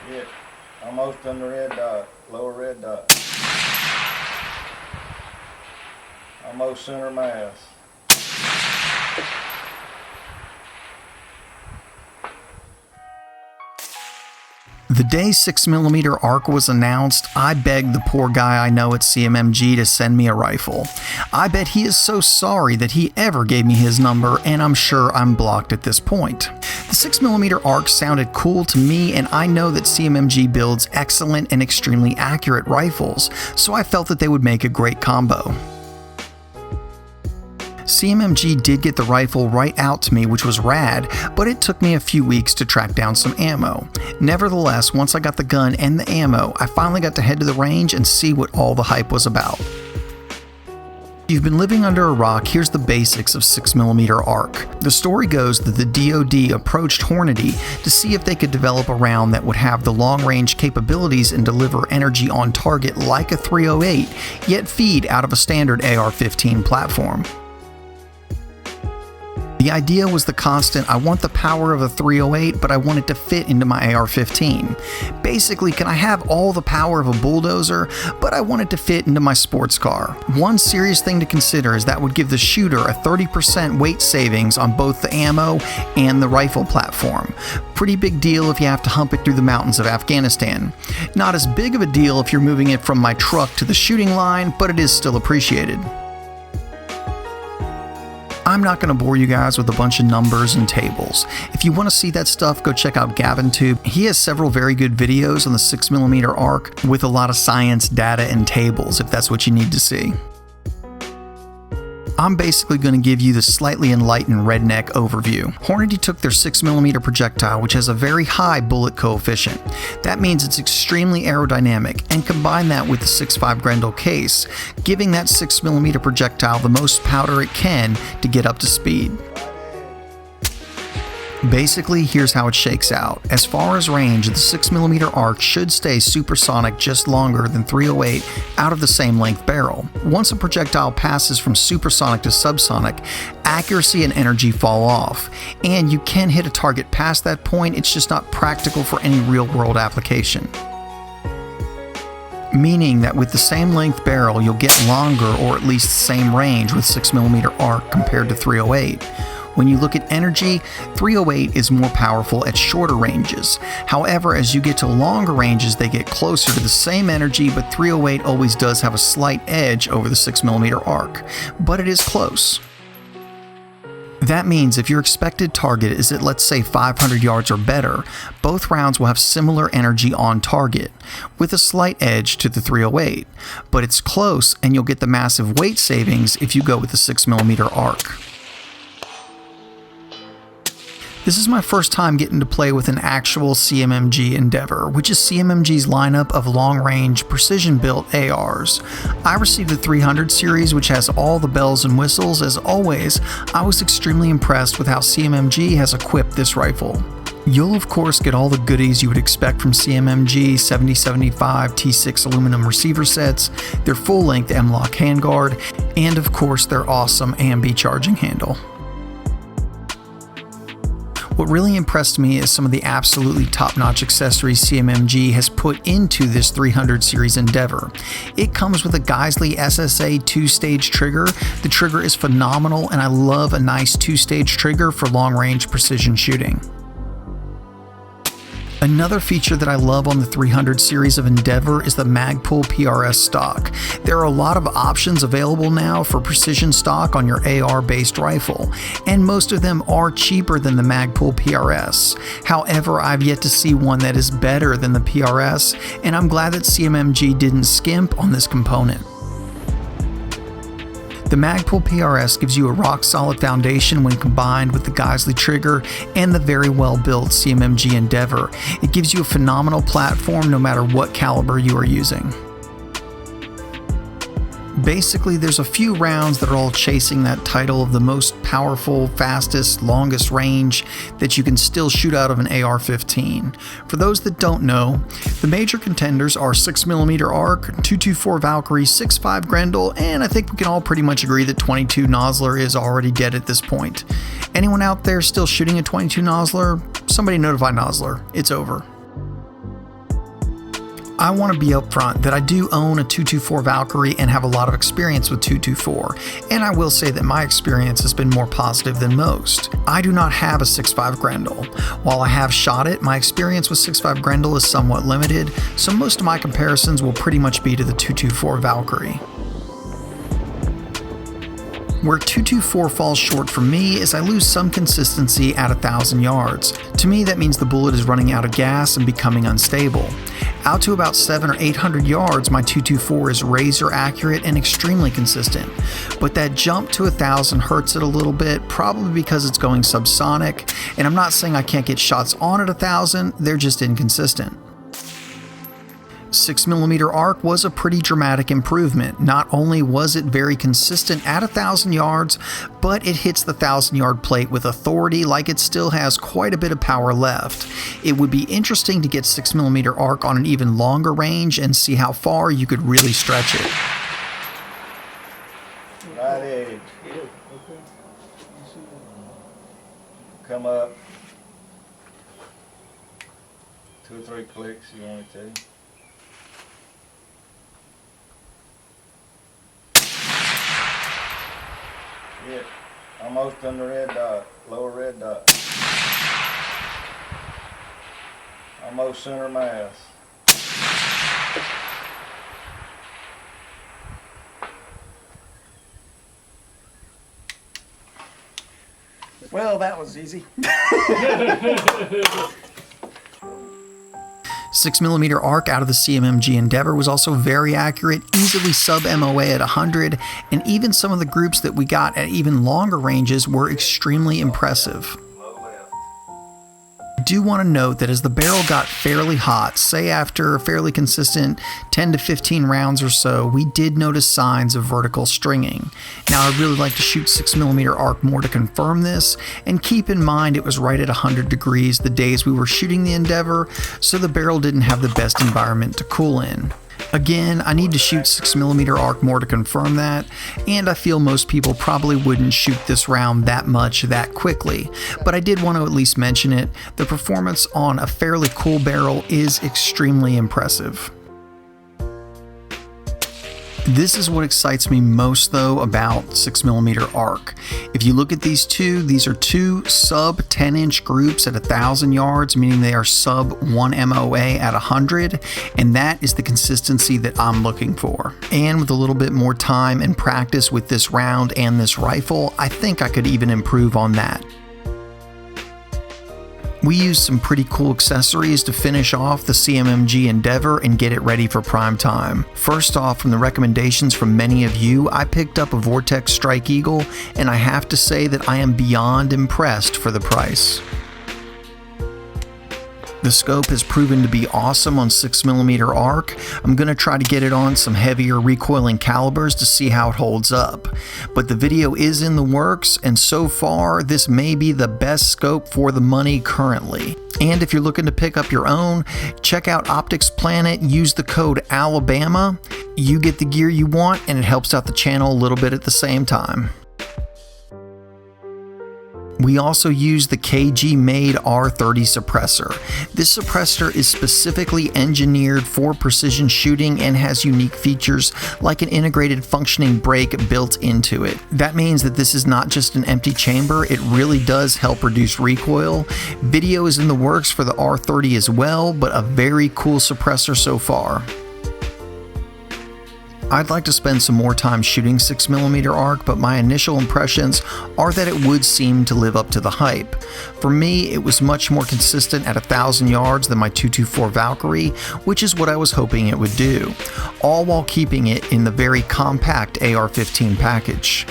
Yeah, almost on the red dot, lower red dot. Almost center mass. The day 6mm ARC was announced, I begged the poor guy I know at CMMG to send me a rifle. I bet he is so sorry that he ever gave me his number, and I'm sure I'm blocked at this point. The 6mm ARC sounded cool to me, and I know that CMMG builds excellent and extremely accurate rifles, so I felt that they would make a great combo. CMMG did get the rifle right out to me, which was rad, but it took me a few weeks to track down some ammo. Nevertheless, once I got the gun and the ammo, I finally got to head to the range and see what all the hype was about. If you've been living under a rock, here's the basics of 6mm ARC. The story goes that the DoD approached Hornady to see if they could develop a round that would have the long-range capabilities and deliver energy on target like a 308, yet feed out of a standard AR-15 platform. The idea was the constant, I want the power of a 308, but I want it to fit into my AR-15. Basically, can I have all the power of a bulldozer, but I want it to fit into my sports car? One serious thing to consider is that would give the shooter a 30% weight savings on both the ammo and the rifle platform. Pretty big deal if you have to hump it through the mountains of Afghanistan. Not as big of a deal if you're moving it from my truck to the shooting line, but it is still appreciated. I'm not going to bore you guys with a bunch of numbers and tables. If you want to see that stuff, go check out GavinTube. He has several very good videos on the 6mm ARC with a lot of science, data, and tables if that's what you need to see. I'm basically going to give you the slightly enlightened redneck overview. Hornady took their 6mm projectile, which has a very high bullet coefficient. That means it's extremely aerodynamic, and combine that with the 6.5 Grendel case, giving that 6mm projectile the most powder it can to get up to speed. Basically, here's how it shakes out. As far as range, the 6mm ARC should stay supersonic just longer than 308 out of the same length barrel. Once a projectile passes from supersonic to subsonic, accuracy and energy fall off, and you can hit a target past that point, it's just not practical for any real-world application. Meaning that with the same length barrel, you'll get longer or at least the same range with 6mm ARC compared to 308. When you look at energy, 308 is more powerful at shorter ranges. However, as you get to longer ranges, they get closer to the same energy, but 308 always does have a slight edge over the 6mm ARC, but it is close. That means if your expected target is at, let's say, 500 yards or better, both rounds will have similar energy on target, with a slight edge to the 308, but it's close and you'll get the massive weight savings if you go with the 6mm ARC. This is my first time getting to play with an actual CMMG Endeavor, which is CMMG's lineup of long-range, precision-built ARs. I received the 300 series, which has all the bells and whistles. As always, I was extremely impressed with how CMMG has equipped this rifle. You'll of course get all the goodies you would expect from CMMG 7075 T6 aluminum receiver sets, their full-length M-LOK handguard, and of course their awesome Ambi charging handle. What really impressed me is some of the absolutely top-notch accessories CMMG has put into this 300 series Endeavor. It comes with a Geissele SSA 2-stage trigger. The trigger is phenomenal, and I love a nice 2-stage trigger for long-range precision shooting. Another feature that I love on the 300 series of Endeavor is the Magpul PRS stock. There are a lot of options available now for precision stock on your AR-based rifle, and most of them are cheaper than the Magpul PRS. However, I've yet to see one that is better than the PRS, and I'm glad that CMMG didn't skimp on this component. The Magpul PRS gives you a rock-solid foundation when combined with the Geissele trigger and the very well-built CMMG Endeavor. It gives you a phenomenal platform no matter what caliber you are using. Basically, there's a few rounds that are all chasing that title of the most powerful, fastest, longest range that you can still shoot out of an AR-15. For those that don't know, the major contenders are 6mm ARC, 224 Valkyrie, 6.5 Grendel, and I think we can all pretty much agree that 22 Nosler is already dead at this point. Anyone out there still shooting a 22 Nosler? Somebody notify Nosler. It's over. I want to be upfront that I do own a 224 Valkyrie and have a lot of experience with 224, and I will say that my experience has been more positive than most. I do not have a 6.5 Grendel. While I have shot it, my experience with 6.5 Grendel is somewhat limited, so most of my comparisons will pretty much be to the 224 Valkyrie. Where 224 falls short for me is I lose some consistency at 1,000 yards. To me, that means the bullet is running out of gas and becoming unstable. Out to about 700 or 800 yards, my 224 is razor accurate and extremely consistent. But that jump to 1,000 hurts it a little bit, probably because it's going subsonic, and I'm not saying I can't get shots on at 1,000, they're just inconsistent. 6mm arc was a pretty dramatic improvement. Not only was it very consistent at 1,000 yards, but it hits the 1,000-yard plate with authority, like it still has quite a bit of power left. It would be interesting to get 6mm arc on an even longer range and see how far you could really stretch it. Right edge. Come up. 2 or 3 clicks you want it to. Yeah, almost on the red dot, lower red dot. Almost center mass. Well, that was easy. 6mm arc out of the CMMG Endeavor was also very accurate, easily sub-MOA at 100, and even some of the groups that we got at even longer ranges were extremely impressive. I do want to note that as the barrel got fairly hot, say after a fairly consistent 10 to 15 rounds or so, we did notice signs of vertical stringing. Now I'd really like to shoot 6mm arc more to confirm this, and keep in mind it was right at 100 degrees the days we were shooting the Endeavor, so the barrel didn't have the best environment to cool in. Again, I need to shoot 6mm arc more to confirm that, and I feel most people probably wouldn't shoot this round that much that quickly, but I did want to at least mention it. The performance on a fairly cool barrel is extremely impressive. This is what excites me most though about 6mm arc. If you look at these are two sub 10-inch groups at 1,000 yards, meaning they are sub 1 MOA at 100, and that is the consistency that I'm looking for. And with a little bit more time and practice with this round and this rifle, I think I could even improve on that. We used some pretty cool accessories to finish off the CMMG Endeavor and get it ready for prime time. First off, from the recommendations from many of you, I picked up a Vortex Strike Eagle, and I have to say that I am beyond impressed for the price. The scope has proven to be awesome on 6mm arc. I'm going to try to get it on some heavier recoiling calibers to see how it holds up. But the video is in the works, and so far this may be the best scope for the money currently. And if you're looking to pick up your own, check out Optics Planet, use the code ALABAMA. You get the gear you want, and it helps out the channel a little bit at the same time. We also use the KG-made R30 suppressor. This suppressor is specifically engineered for precision shooting and has unique features like an integrated functioning brake built into it. That means that this is not just an empty chamber, it really does help reduce recoil. Video is in the works for the R30 as well, but a very cool suppressor so far. I'd like to spend some more time shooting 6mm arc, but my initial impressions are that it would seem to live up to the hype. For me, it was much more consistent at 1,000 yards than my 224 Valkyrie, which is what I was hoping it would do, all while keeping it in the very compact AR-15 package.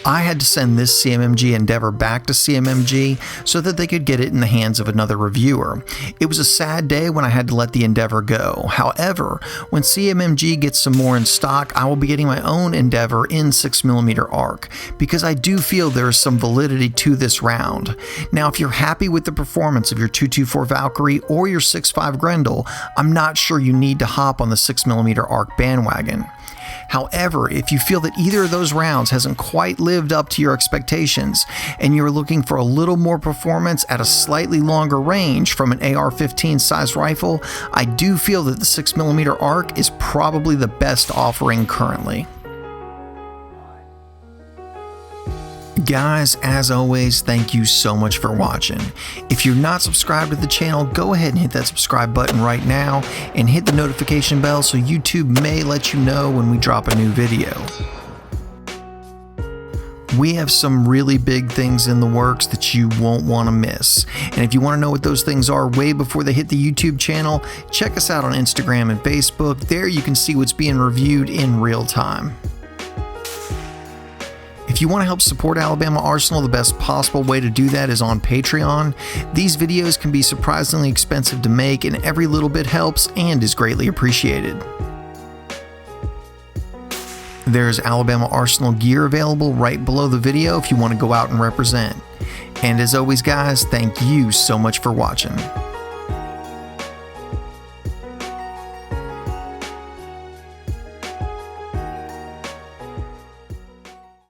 I had to send this CMMG Endeavor back to CMMG so that they could get it in the hands of another reviewer. It was a sad day when I had to let the Endeavor go. However, when CMMG gets some more in stock, I will be getting my own Endeavor in 6mm arc, because I do feel there is some validity to this round. Now, if you're happy with the performance of your 224 Valkyrie or your 6.5 Grendel, I'm not sure you need to hop on the 6mm arc bandwagon. However, if you feel that either of those rounds hasn't quite lived up to your expectations and you're looking for a little more performance at a slightly longer range from an AR-15 size rifle, I do feel that the 6mm ARC is probably the best offering currently. Guys, as always, thank you so much for watching. If you're not subscribed to the channel, go ahead and hit that subscribe button right now and hit the notification bell so YouTube may let you know when we drop a new video. We have some really big things in the works that you won't want to miss. And if you want to know what those things are way before they hit the YouTube channel, check us out on Instagram and Facebook. There you can see what's being reviewed in real time. If you want to help support Alabama Arsenal, the best possible way to do that is on Patreon. These videos can be surprisingly expensive to make, and every little bit helps and is greatly appreciated. There's Alabama Arsenal gear available right below the video if you want to go out and represent. And as always, guys, thank you so much for watching.